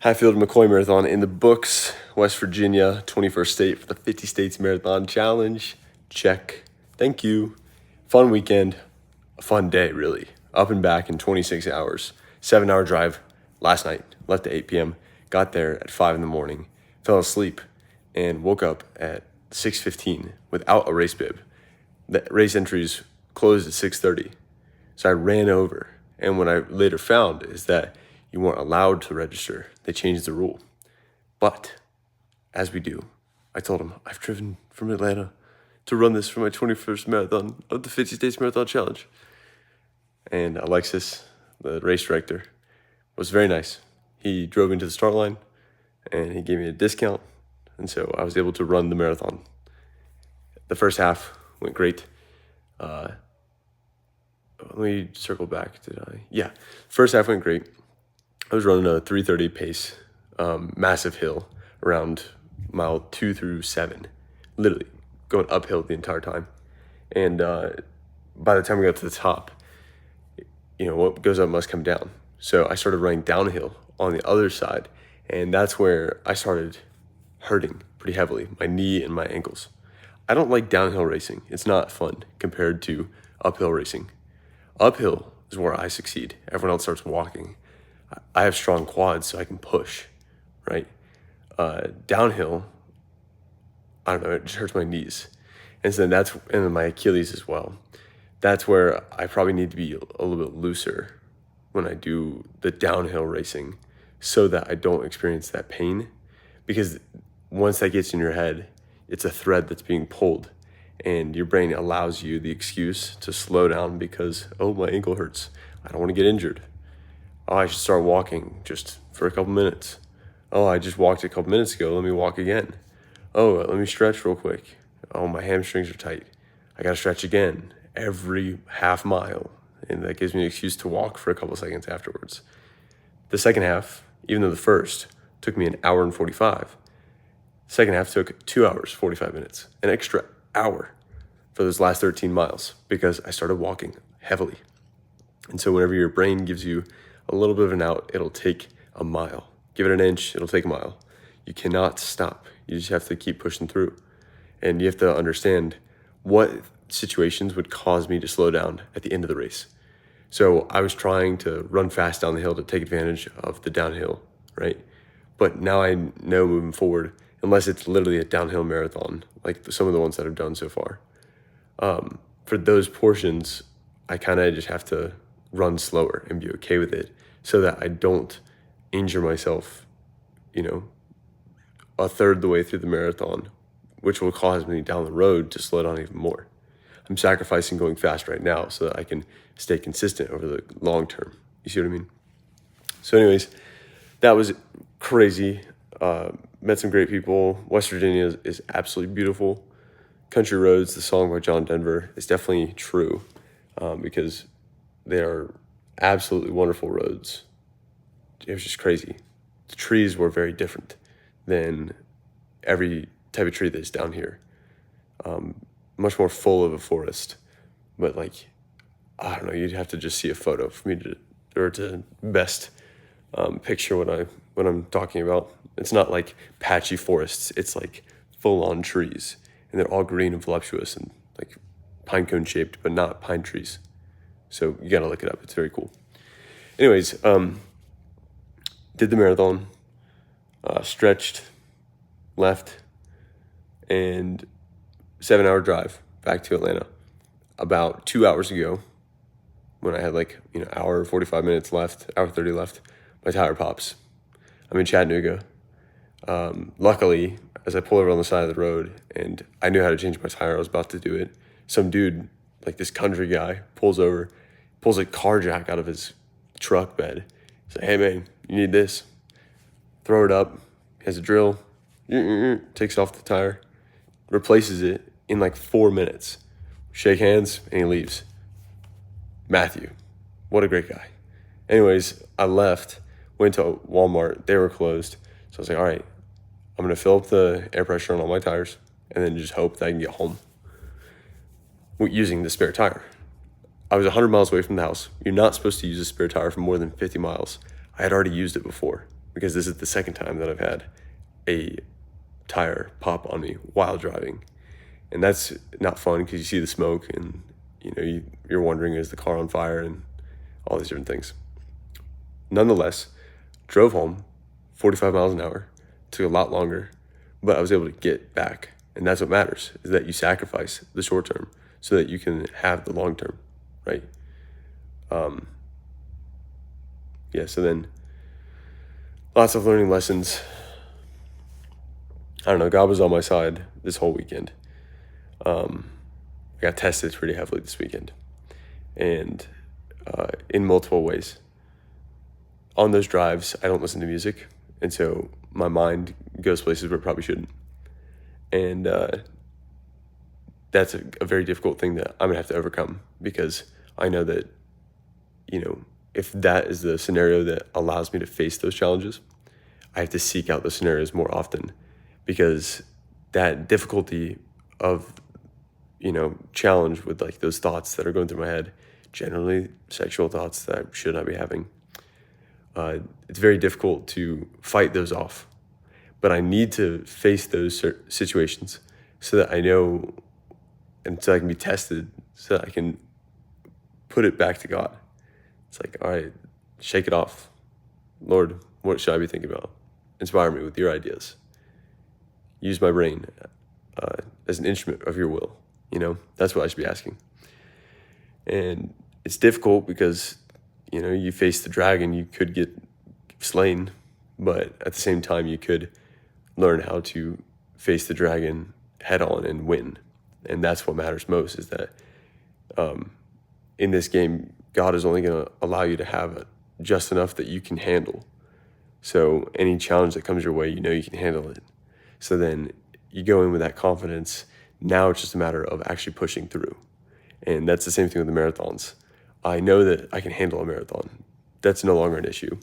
Highfield McCoy Marathon in the books. West Virginia, 21st state for the 50 States Marathon Challenge. Check. Thank you. Fun weekend. A fun day, really. Up and back in 26 hours. 7-hour drive last night. Left at 8 p.m. Got there at 5 in the morning. Fell asleep and woke up at 6:15 without a race bib. The race entries closed at 6:30. So I ran over. And what I later found is that you weren't allowed to register. They changed the rule. But as we do, I told him, I've driven from Atlanta to run this for my 21st marathon of the 50 States Marathon Challenge. And Alexis, the race director, was very nice. He drove into the start line and he gave me a discount. And so I was able to run the marathon. The first half went great. Let me circle back. Yeah. First half went great. I was running a 3:30 pace, massive hill around mile 2 through 7, literally going uphill the entire time. And by the time we got to the top, what goes up must come down. So I started running downhill on the other side, and that's where I started hurting pretty heavily, my knee and my ankles. I don't like downhill racing. It's not fun compared to uphill racing. Uphill is where I succeed. Everyone else starts walking. I have strong quads, so I can push, right? Downhill, I don't know, it just hurts my knees. And so and then my Achilles as well. That's where I probably need to be a little bit looser when I do the downhill racing so that I don't experience that pain. Because once that gets in your head, it's a thread that's being pulled. And your brain allows you the excuse to slow down because, my ankle hurts. I don't want to get injured. I should start walking just for a couple minutes. I just walked a couple minutes ago. Let me walk again. Let me stretch real quick. My hamstrings are tight. I got to stretch again every half mile. And that gives me an excuse to walk for a couple seconds afterwards. The second half, even though the first took me an hour and 45, the second half took 2 hours, 45 minutes, an extra hour for those last 13 miles because I started walking heavily. And so whenever your brain gives you a little bit of an out, it'll take a mile. Give it an inch, it'll take a mile. You cannot stop. You just have to keep pushing through. And you have to understand what situations would cause me to slow down at the end of the race. So I was trying to run fast down the hill to take advantage of the downhill, right? But now I know moving forward, unless it's literally a downhill marathon, like some of the ones that I've done so far, for those portions, I kind of just have to run slower and be okay with it so that I don't injure myself, a third the way through the marathon, which will cause me down the road to slow down even more. I'm sacrificing going fast right now so that I can stay consistent over the long term. You see what I mean? So anyways, that was crazy. Met some great people. West Virginia is absolutely beautiful. Country Roads, the song by John Denver, is definitely true because they are absolutely wonderful roads. It was just crazy. The trees were very different than every type of tree that's down here. Much more full of a forest. But I don't know, you'd have to just see a photo for me to best picture what I'm talking about. It's not like patchy forests. It's like full-on trees. And they're all green and voluptuous and like pine cone shaped, but not pine trees. So you got to look it up. It's very cool. Anyways, did the marathon, stretched, left, and 7-hour drive back to Atlanta. About 2 hours ago, when I had hour 45 minutes left, hour 30 left, my tire pops. I'm in Chattanooga. Luckily, as I pull over on the side of the road and I knew how to change my tire, I was about to do it. Some dude, this country guy, pulls over, pulls a car jack out of his truck bed. He's like, "Hey man, you need this?" Throw it up. He has a drill, takes off the tire, replaces it in 4 minutes. Shake hands, and he leaves. Matthew, what a great guy. Anyways, I left, went to Walmart. They were closed. So I was like, all right, I'm going to fill up the air pressure on all my tires and then just hope that I can get home using the spare tire. I was 100 miles away from the house. You're not supposed to use a spare tire for more than 50 miles. I had already used it before. because this is the second time that I've had a tire pop on me while driving. And that's not fun because you see the smoke and, you're wondering, is the car on fire, and all these different things. Nonetheless, drove home 45 miles an hour, took a lot longer, but I was able to get back. And that's what matters, is that you sacrifice the short term so that you can have the long term, right? So then lots of learning lessons. I don't know, God was on my side this whole weekend. I got tested pretty heavily this weekend, and in multiple ways. On those drives, I don't listen to music, and so my mind goes places where it probably shouldn't. And that's a very difficult thing that I'm going to have to overcome, because I know that, if that is the scenario that allows me to face those challenges, I have to seek out those scenarios more often, because that difficulty of, challenge with like those thoughts that are going through my head, generally sexual thoughts that I should not be having, it's very difficult to fight those off. But I need to face those situations so that I know, and so I can be tested, so that I can put it back to God. It's like, all right, shake it off. Lord, what should I be thinking about? Inspire me with your ideas. Use my brain as an instrument of your will. That's what I should be asking. And it's difficult because, you face the dragon, you could get slain, but at the same time, you could learn how to face the dragon head on and win. And that's what matters most, is that in this game, God is only going to allow you to have just enough that you can handle. So any challenge that comes your way, you can handle it. So then you go in with that confidence. Now it's just a matter of actually pushing through. And that's the same thing with the marathons. I know that I can handle a marathon. That's no longer an issue.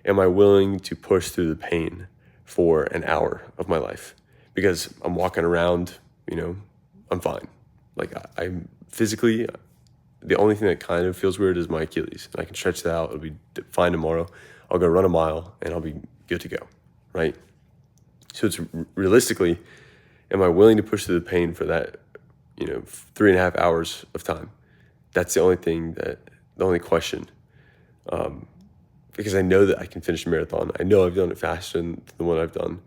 Am I willing to push through the pain for an hour of my life? Because I'm walking around, I'm fine. Like I'm physically, the only thing that kind of feels weird is my Achilles. I can stretch that out. It'll be fine tomorrow. I'll go run a mile and I'll be good to go, right? So it's realistically, am I willing to push through the pain for that, 3.5 hours of time? That's the only question. Because I know that I can finish a marathon. I know I've done it faster than the one I've done.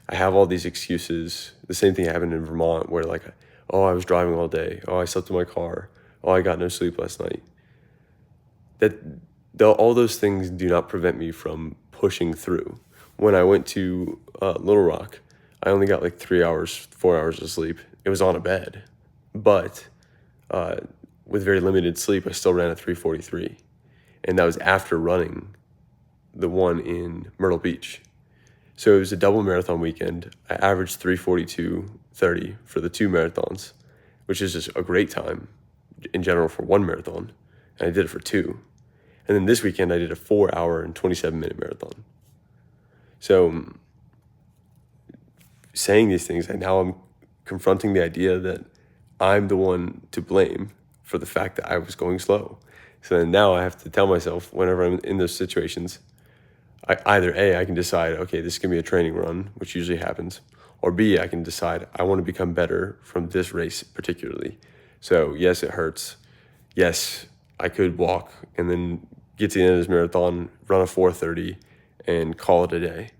I have all these excuses. The same thing happened in Vermont, where I was driving all day. I slept in my car. I got no sleep last night. All those things do not prevent me from pushing through. When I went to Little Rock, I only got 4 hours of sleep. It was on a bed, but with very limited sleep, I still ran a 3:43, and that was after running the one in Myrtle Beach. So it was a double marathon weekend. I averaged 3:42:30 for the two marathons, which is just a great time in general for one marathon, and I did it for two. And then this weekend, I did a 4 hour and 27-minute marathon. So saying these things, and now I'm confronting the idea that I'm the one to blame for the fact that I was going slow. So then now I have to tell myself, whenever I'm in those situations, I can decide, okay, this is going to be a training run, which usually happens, or B, I can decide I want to become better from this race particularly. So yes, it hurts. Yes, I could walk and then get to the end of this marathon, run a 4:30, and call it a day.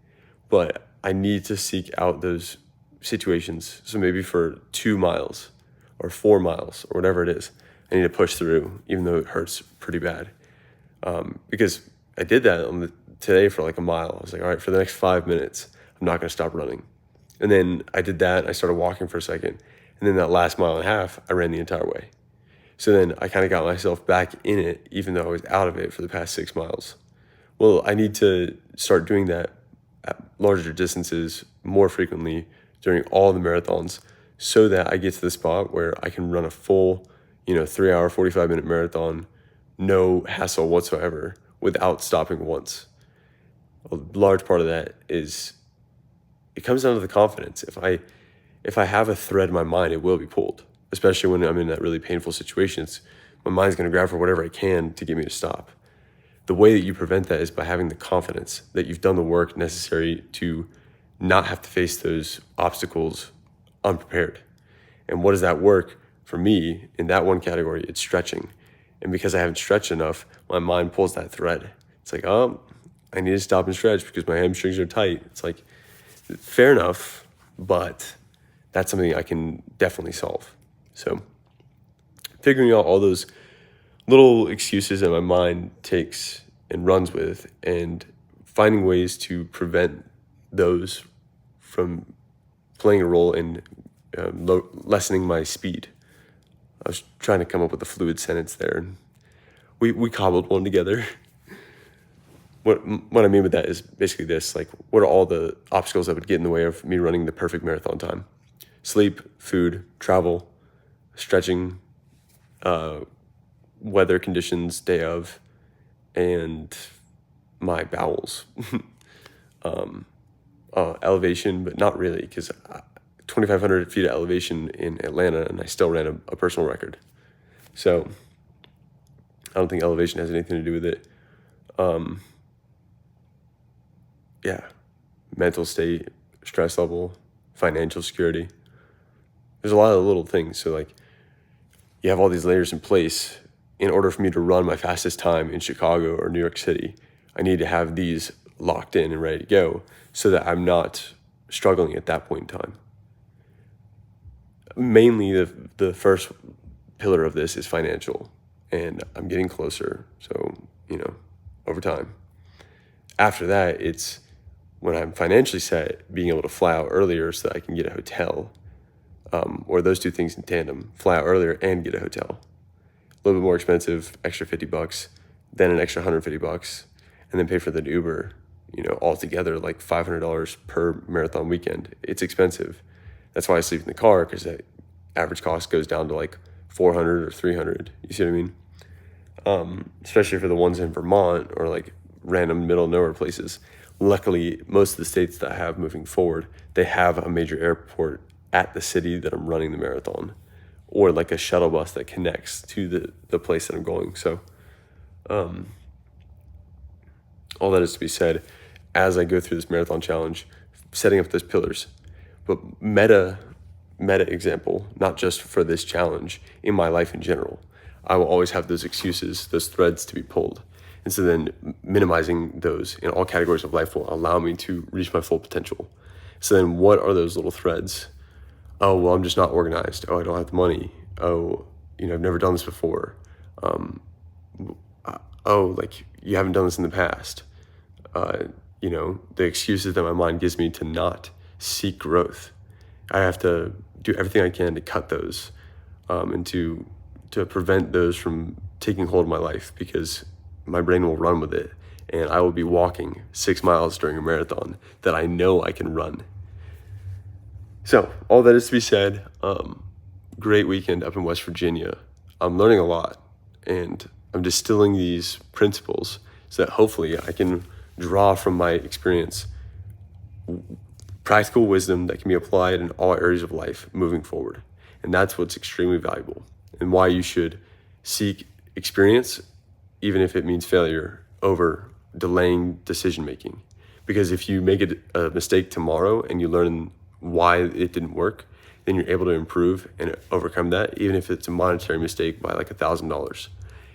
But I need to seek out those situations. So maybe for 2 miles or 4 miles or whatever it is, I need to push through, even though it hurts pretty bad. Because I did that today for a mile. I was like, all right, for the next 5 minutes, I'm not going to stop running. And then I did that, and I started walking for a second. And then that last mile and a half, I ran the entire way. So then I kind of got myself back in it, even though I was out of it for the past 6 miles. Well, I need to start doing that at larger distances more frequently during all the marathons, so that I get to the spot where I can run a full, 3 hour, 45-minute marathon, no hassle whatsoever, without stopping once. A large part of that is, it comes down to the confidence. If I have a thread in my mind, it will be pulled, especially when I'm in that really painful situation. My mind's going to grab for whatever I can to get me to stop. the way that you prevent that is by having the confidence that you've done the work necessary to not have to face those obstacles unprepared. And what does that work? For me, in that one category, it's stretching. And because I haven't stretched enough, my mind pulls that thread. It's like, oh, I need to stop and stretch because my hamstrings are tight. It's like, fair enough, but that's something I can definitely solve. So figuring out all those little excuses that my mind takes and runs with, and finding ways to prevent those from playing a role in lessening my speed. I was trying to come up with a fluid sentence there, and we cobbled one together. What I mean with that is basically this: like, what are all the obstacles that would get in the way of me running the perfect marathon time? Sleep, food, travel, stretching, weather conditions, day of, and my bowels. Elevation, but not really, because 2,500 feet of elevation in Atlanta, and I still ran a personal record. So I don't think elevation has anything to do with it. Mental state, stress level, financial security. There's a lot of little things. So like, you have all these layers in place. In order for me to run my fastest time in Chicago or New York City, I need to have these locked in and ready to go so that I'm not struggling at that point in time. Mainly the first pillar of this is financial, and I'm getting closer. So, over time. After that, it's when I'm financially set, being able to fly out earlier so that I can get a hotel, or those two things in tandem, fly out earlier and get a hotel. A little bit more expensive, extra $50, then an extra $150, and then pay for the Uber, altogether like $500 per marathon weekend. It's expensive. That's why I sleep in the car, because the average cost goes down to like $400 or $300. You see what I mean? Especially for the ones in Vermont or like random middle of nowhere places. Luckily, most of the states that I have moving forward, they have a major airport at the city that I'm running the marathon, or like a shuttle bus that connects to the place that I'm going. So all that is to be said, as I go through this marathon challenge, setting up those pillars. But meta example, not just for this challenge, in my life in general, I will always have those excuses, those threads to be pulled. And so then minimizing those in all categories of life will allow me to reach my full potential. So then what are those little threads? Oh, well, I'm just not organized. Oh, I don't have the money. Oh, I've never done this before. Like, you haven't done this in the past. The excuses that my mind gives me to not seek growth. I have to do everything I can to cut those, and to prevent those from taking hold of my life, because my brain will run with it, and I will be walking 6 miles during a marathon that I know I can run. So all that is to be said, great weekend up in West Virginia. I'm learning a lot, and I'm distilling these principles so that hopefully I can draw from my experience practical wisdom that can be applied in all areas of life moving forward. And that's what's extremely valuable, and why you should seek experience, even if it means failure, over delaying decision making. Because if you make a mistake tomorrow and you learn why it didn't work, then you're able to improve and overcome that, even if it's a monetary mistake by like $1,000.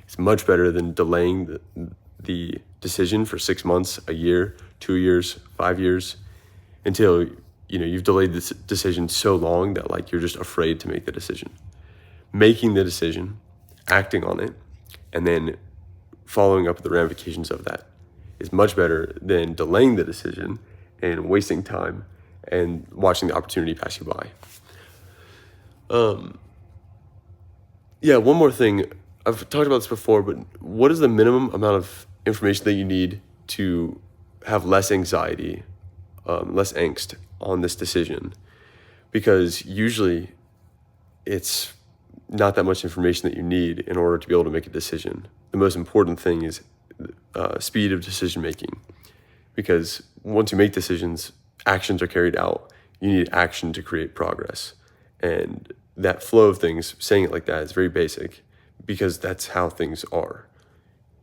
It's much better than delaying the decision for 6 months, a year, 2 years, 5 years, until you've delayed this decision so long that like you're just afraid to make the decision. Making the decision, acting on it, and then following up with the ramifications of that is much better than delaying the decision and wasting time and watching the opportunity pass you by. One more thing. I've talked about this before, but what is the minimum amount of information that you need to have less anxiety, less angst on this decision? Because usually it's not that much information that you need in order to be able to make a decision. The most important thing is speed of decision making, because once you make decisions, actions are carried out. You need action to create progress. And that flow of things, saying it like that, is very basic, because that's how things are.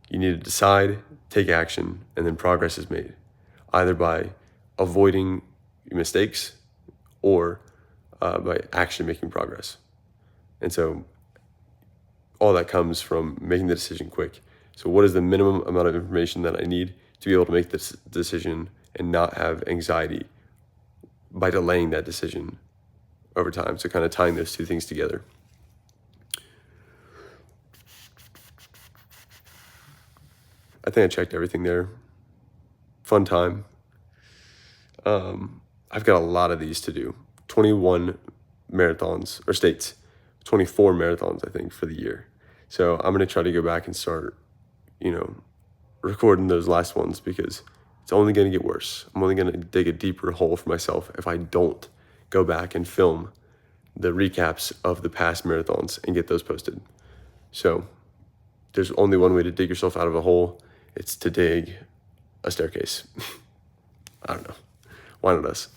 You need to decide, take action, and then progress is made, either by avoiding mistakes or by actually making progress. And so all that comes from making the decision quick. So what is the minimum amount of information that I need to be able to make this decision and not have anxiety by delaying that decision over time? So kind of tying those two things together. I think I checked everything there. Fun time. I've got a lot of these to do. 21 marathons, or states, 24 marathons, I think, for the year. So I'm going to try to go back and start, recording those last ones, because it's only going to get worse. I'm only going to dig a deeper hole for myself if I don't go back and film the recaps of the past marathons and get those posted. So there's only one way to dig yourself out of a hole. It's to dig a staircase. I don't know. Why not us?